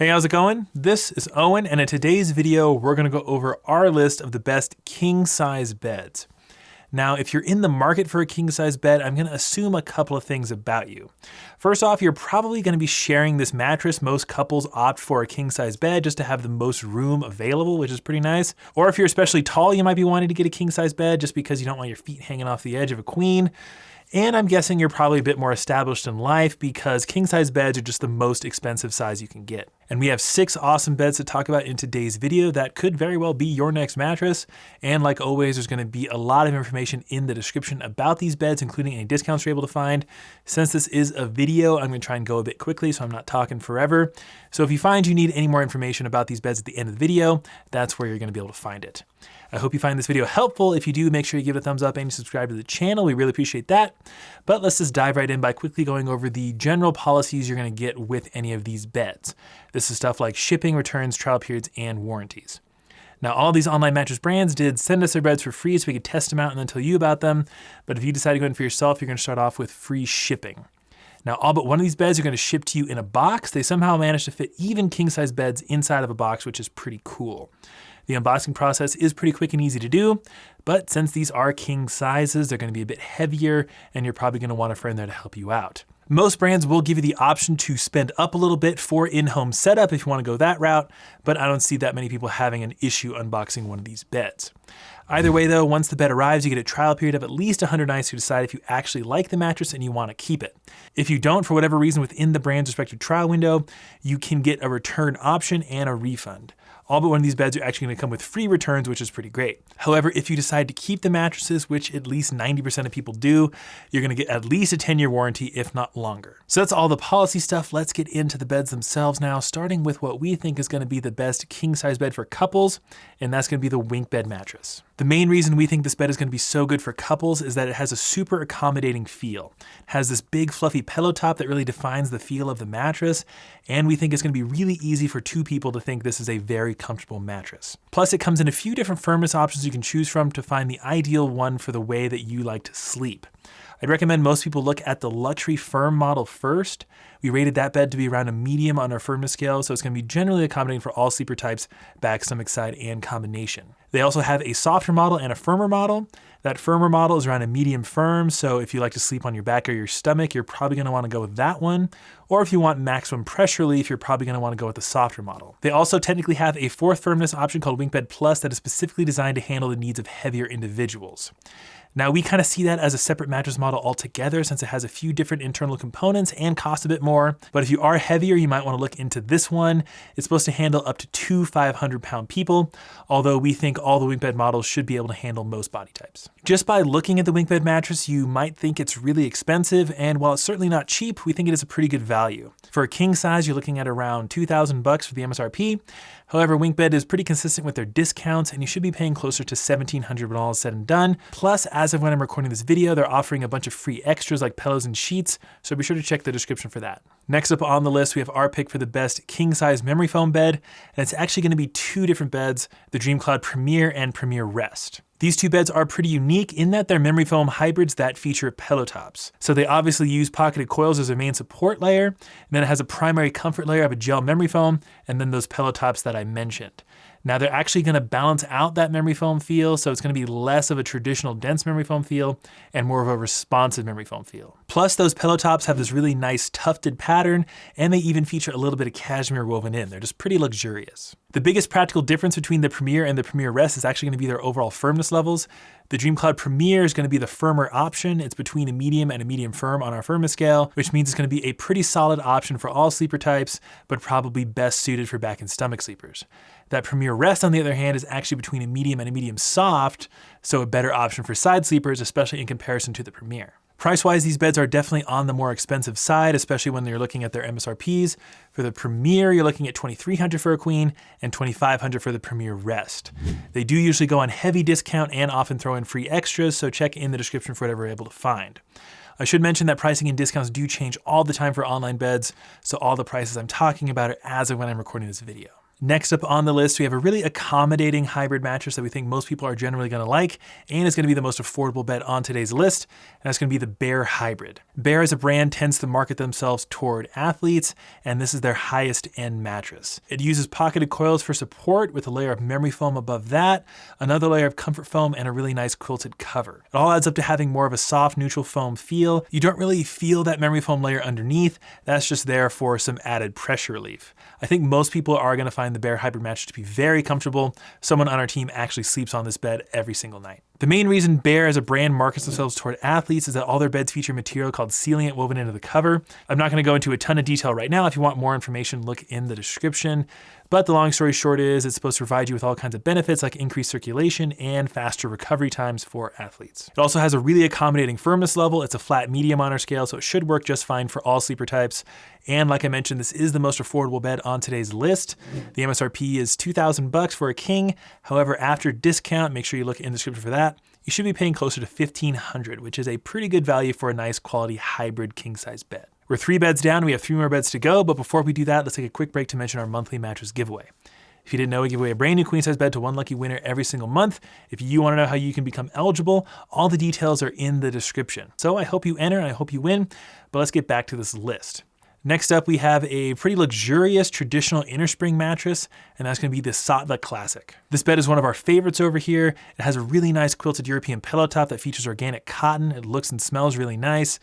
Hey, how's it going? This is Owen, and in today's video, we're gonna go over our list of the best king size beds. Now, if you're in the market for a king size bed, I'm gonna assume a couple of things about you. First off, you're probably gonna be sharing this mattress. Most couples opt for a king size bed just to have the most room available, which is pretty nice. Or if you're especially tall, you might be wanting to get a king size bed just because you don't want your feet hanging off the edge of a queen. And I'm guessing you're probably a bit more established in life because king size beds are just the most expensive size you can get. And we have 6 awesome beds to talk about in today's video that could very well be your next mattress. And like always, there's gonna be a lot of information in the description about these beds, including any discounts you're able to find. Since this is a video, I'm gonna try and go a bit quickly so I'm not talking forever. So if you find you need any more information about these beds at the end of the video, that's where you're gonna be able to find it. I hope you find this video helpful. If you do, make sure you give it a thumbs up and you subscribe to the channel. We really appreciate that. But let's just dive right in by quickly going over the general policies you're gonna get with any of these beds. This is stuff like shipping, returns, trial periods, and warranties. Now, all these online mattress brands did send us their beds for free so we could test them out and then tell you about them. But if you decide to go in for yourself, you're gonna start off with free shipping. Now, all but one of these beds are gonna ship to you in a box. They somehow managed to fit even king size beds inside of a box, which is pretty cool. The unboxing process is pretty quick and easy to do, but since these are king sizes, they're gonna be a bit heavier and you're probably gonna want a friend there to help you out. Most brands will give you the option to spend up a little bit for in-home setup if you wanna go that route, but I don't see that many people having an issue unboxing one of these beds. Either way though, once the bed arrives, you get a trial period of at least 100 nights to decide if you actually like the mattress and you wanna keep it. If you don't, for whatever reason within the brand's respective trial window, you can get a return option and a refund. All but one of these beds are actually gonna come with free returns, which is pretty great. However, if you decide to keep the mattresses, which at least 90% of people do, you're gonna get at least a 10-year warranty, if not longer. So that's all the policy stuff. Let's get into the beds themselves now, starting with what we think is gonna be the best king size bed for couples, and that's gonna be the WinkBed mattress. The main reason we think this bed is gonna be so good for couples is that it has a super accommodating feel. It has this big fluffy pillow top that really defines the feel of the mattress, and we think it's gonna be really easy for 2 people to think this is a very comfortable mattress. Plus, it comes in a few different firmness options you can choose from to find the ideal one for the way that you like to sleep. I'd recommend most people look at the luxury firm model first. We rated that bed to be around a medium on our firmness scale, so it's gonna be generally accommodating for all sleeper types, back, stomach side, and combination. They also have a softer model and a firmer model. That firmer model is around a medium firm, so if you like to sleep on your back or your stomach, you're probably gonna wanna go with that one. Or if you want maximum pressure relief, you're probably gonna wanna go with the softer model. They also technically have a 4th firmness option called WinkBed Plus that is specifically designed to handle the needs of heavier individuals. Now, we kind of see that as a separate mattress model altogether since it has a few different internal components and costs a bit more. But if you are heavier, you might want to look into this one. It's supposed to handle up to 2 500-pound people, although we think all the WinkBed models should be able to handle most body types. Just by looking at the WinkBed mattress, you might think it's really expensive, and while it's certainly not cheap, we think it is a pretty good value. For a king size, you're looking at around $2,000 for the MSRP. However, WinkBed is pretty consistent with their discounts, and you should be paying closer to $1,700 when all is said and done. Plus, as of when I'm recording this video, they're offering a bunch of free extras like pillows and sheets, so be sure to check the description for that. Next up on the list, we have our pick for the best king size memory foam bed, and it's actually gonna be 2 different beds, the DreamCloud Premier and Premier Rest. These 2 beds are pretty unique in that they're memory foam hybrids that feature pillow tops. So they obviously use pocketed coils as their main support layer, and then it has a primary comfort layer of a gel memory foam, and then those pillow tops that I mentioned. Now they're actually gonna balance out that memory foam feel, so it's gonna be less of a traditional dense memory foam feel and more of a responsive memory foam feel. Plus, those pillow tops have this really nice tufted pattern, and they even feature a little bit of cashmere woven in. They're just pretty luxurious. The biggest practical difference between the Premier and the Premier Rest is actually gonna be their overall firmness levels. The DreamCloud Premier is gonna be the firmer option. It's between a medium and a medium firm on our firmness scale, which means it's gonna be a pretty solid option for all sleeper types, but probably best suited for back and stomach sleepers. That Premier Rest, on the other hand, is actually between a medium and a medium soft, so a better option for side sleepers, especially in comparison to the Premier. Price-wise, these beds are definitely on the more expensive side, especially when you're looking at their MSRPs. For the Premier, you're looking at $2,300 for a queen and $2,500 for the Premier Rest. They do usually go on heavy discount and often throw in free extras, so check in the description for whatever you're able to find. I should mention that pricing and discounts do change all the time for online beds, so all the prices I'm talking about are as of when I'm recording this video. Next up on the list, we have a really accommodating hybrid mattress that we think most people are generally going to like, and is going to be the most affordable bed on today's list, and that's going to be the Bear Hybrid. Bear as a brand tends to market themselves toward athletes, and this is their highest end mattress. It uses pocketed coils for support with a layer of memory foam above that, another layer of comfort foam, and a really nice quilted cover. It all adds up to having more of a soft neutral foam feel. You don't really feel that memory foam layer underneath. That's just there for some added pressure relief. I think most people are going to find the Bear Hybrid mattress to be very comfortable. Someone on our team actually sleeps on this bed every single night. The main reason Bear as a brand markets themselves toward athletes is that all their beds feature material called sealant woven into the cover. I'm not going to go into a ton of detail right now. If you want more information, look in the description. But the long story short is it's supposed to provide you with all kinds of benefits like increased circulation and faster recovery times for athletes. It also has a really accommodating firmness level. It's a flat medium on our scale, so it should work just fine for all sleeper types. And like I mentioned, this is the most affordable bed on today's list. The MSRP is $2,000 for a king. However, after discount, make sure you look in the description for that. You should be paying closer to $1,500, which is a pretty good value for a nice quality hybrid king size bed. We're 3 beds down, we have 3 more beds to go, but before we do that, let's take a quick break to mention our monthly mattress giveaway. If you didn't know, we give away a brand new queen size bed to one lucky winner every single month. If you want to know how you can become eligible, all the details are in the description. So I hope you enter and I hope you win, but let's get back to this list. Next up, we have a pretty luxurious traditional innerspring mattress, and that's going to be the Saatva Classic. This bed is one of our favorites over here. It has a really nice quilted European pillow top that features organic cotton. It looks and smells really nice,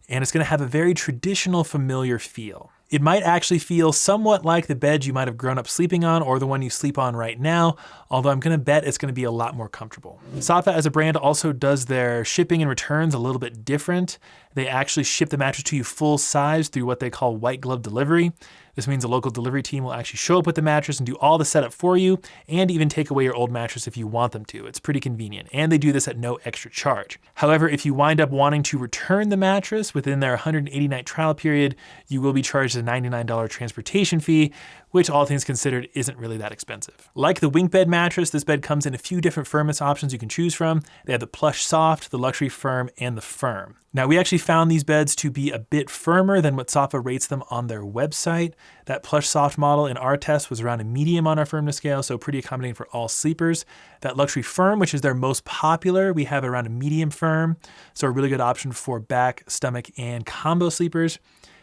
and it's going to have a very traditional, familiar feel. It might actually feel somewhat like the bed you might have grown up sleeping on or the one you sleep on right now, although I'm going to bet it's going to be a lot more comfortable. Saatva as a brand also does their shipping and returns a little bit different. They actually ship the mattress to you full size through what they call white glove delivery. This means a local delivery team will actually show up with the mattress and do all the setup for you, and even take away your old mattress if you want them to. It's pretty convenient, and they do this at no extra charge. However, if you wind up wanting to return the mattress within their 180-night trial period, you will be charged a $99 transportation fee, which all things considered isn't really that expensive. Like the WinkBed mattress, this bed comes in a few different firmness options you can choose from. They have the plush soft, the luxury firm, and the firm. Now, we actually found these beds to be a bit firmer than what Saatva rates them on their website. That plush soft model in our test was around a medium on our firmness scale, so pretty accommodating for all sleepers. That luxury firm, which is their most popular, we have around a medium firm, so a really good option for back, stomach, and combo sleepers.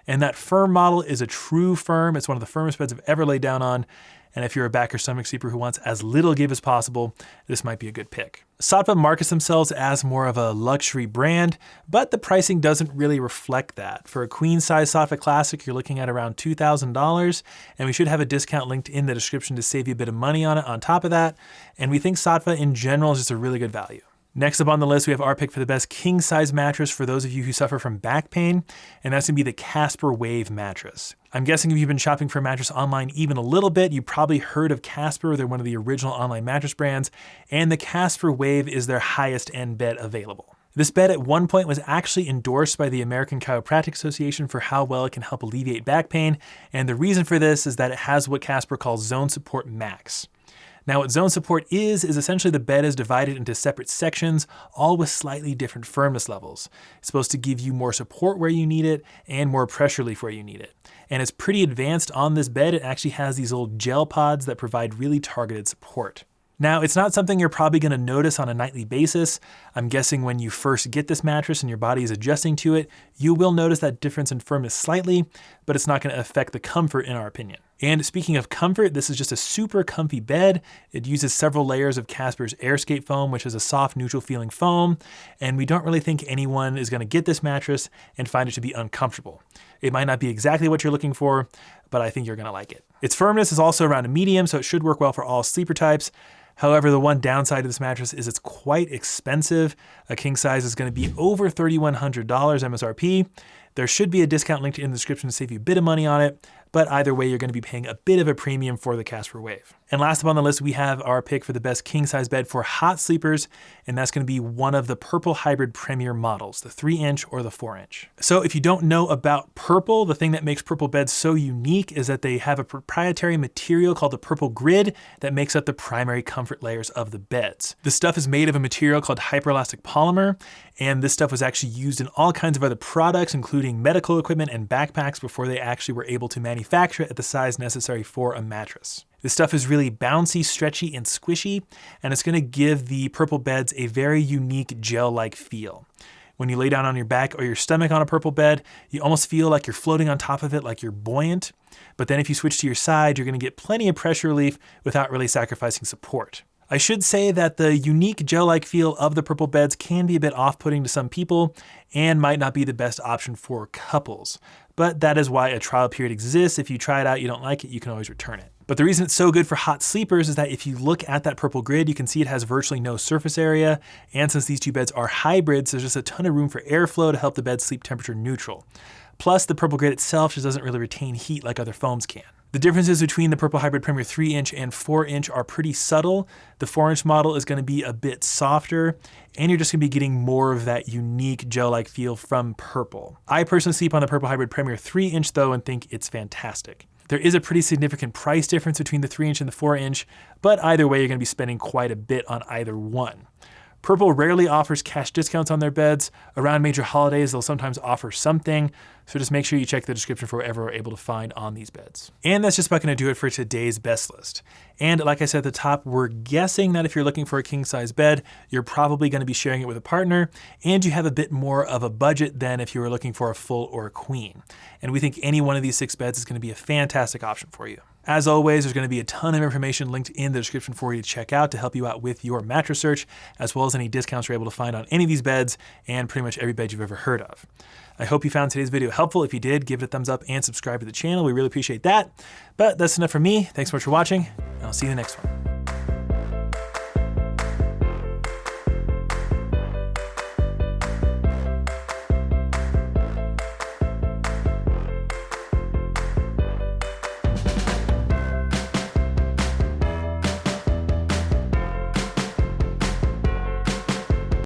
And that firm model is a true firm. It's one of the firmest beds I've ever laid down on. And if you're a back or stomach sleeper who wants as little give as possible, this might be a good pick. Saatva markets themselves as more of a luxury brand, but the pricing doesn't really reflect that. For a queen size Saatva Classic, you're looking at around $2,000, and we should have a discount linked in the description to save you a bit of money on it on top of that. And we think Saatva in general is just a really good value. Next up on the list, we have our pick for the best king size mattress for those of you who suffer from back pain, and that's gonna be the Casper Wave mattress. I'm guessing if you've been shopping for a mattress online even a little bit, you probably heard of Casper. They're one of the original online mattress brands, and the Casper Wave is their highest end bed available. This bed at one point was actually endorsed by the American Chiropractic Association for how well it can help alleviate back pain, and the reason for this is that it has what Casper calls Zone Support Max. Now, what zone support is essentially the bed is divided into separate sections, all with slightly different firmness levels. It's supposed to give you more support where you need it and more pressure relief where you need it. And it's pretty advanced on this bed. It actually has these old gel pods that provide really targeted support. Now, it's not something you're probably going to notice on a nightly basis. I'm guessing when you first get this mattress and your body is adjusting to it, you will notice that difference in firmness slightly, but it's not going to affect the comfort in our opinion. And speaking of comfort, this is just a super comfy bed. It uses several layers of Casper's AirScape foam, which is a soft, neutral feeling foam. And we don't really think anyone is going to get this mattress and find it to be uncomfortable. It might not be exactly what you're looking for, but I think you're going to like it. Its firmness is also around a medium, so it should work well for all sleeper types. However, the one downside of this mattress is it's quite expensive. A king size is going to be over $3,100 MSRP. There should be a discount linked in the description to save you a bit of money on it, but either way, you're going to be paying a bit of a premium for the Casper Wave. And last up on the list, we have our pick for the best king size bed for hot sleepers, and that's going to be one of the Purple Hybrid Premier models, the 3-inch or the 4-inch. So if you don't know about Purple, the thing that makes Purple beds so unique is that they have a proprietary material called the Purple Grid that makes up the primary comfort layers of the beds. This stuff is made of a material called hyperelastic polymer, and this stuff was actually used in all kinds of other products, including medical equipment and backpacks before they actually were able to manufacture it at the size necessary for a mattress. This stuff is really bouncy, stretchy, and squishy, and it's gonna give the Purple beds a very unique gel-like feel. When you lay down on your back or your stomach on a Purple bed, you almost feel like you're floating on top of it, like you're buoyant. But then if you switch to your side, you're gonna get plenty of pressure relief without really sacrificing support. I should say that the unique gel-like feel of the Purple beds can be a bit off-putting to some people and might not be the best option for couples. But that is why a trial period exists. If you try it out, you don't like it, you can always return it. But the reason it's so good for hot sleepers is that if you look at that Purple grid, you can see it has virtually no surface area. And since these two beds are hybrids, there's just a ton of room for airflow to help the bed sleep temperature neutral. Plus, the Purple grid itself just doesn't really retain heat like other foams can. The differences between the Purple Hybrid Premier 3-inch and 4-inch are pretty subtle. The 4-inch model is gonna be a bit softer, and you're just gonna be getting more of that unique gel-like feel from Purple. I personally sleep on the Purple Hybrid Premier 3-inch though and think it's fantastic. There is a pretty significant price difference between the 3-inch and the 4-inch, but either way, you're gonna be spending quite a bit on either one. Purple rarely offers cash discounts on their beds. Around major holidays, they'll sometimes offer something, so just make sure you check the description for whatever we're able to find on these beds. And that's just about gonna do it for today's best list. And like I said at the top, we're guessing that if you're looking for a king size bed, you're probably gonna be sharing it with a partner, and you have a bit more of a budget than if you were looking for a full or a queen. And we think any one of these 6 beds is gonna be a fantastic option for you. As always, there's gonna be a ton of information linked in the description for you to check out to help you out with your mattress search, as well as any discounts you're able to find on any of these beds and pretty much every bed you've ever heard of. I hope you found today's video helpful. If you did, give it a thumbs up and subscribe to the channel. We really appreciate that. But that's enough from me. Thanks so much for watching, and I'll see you in the next one.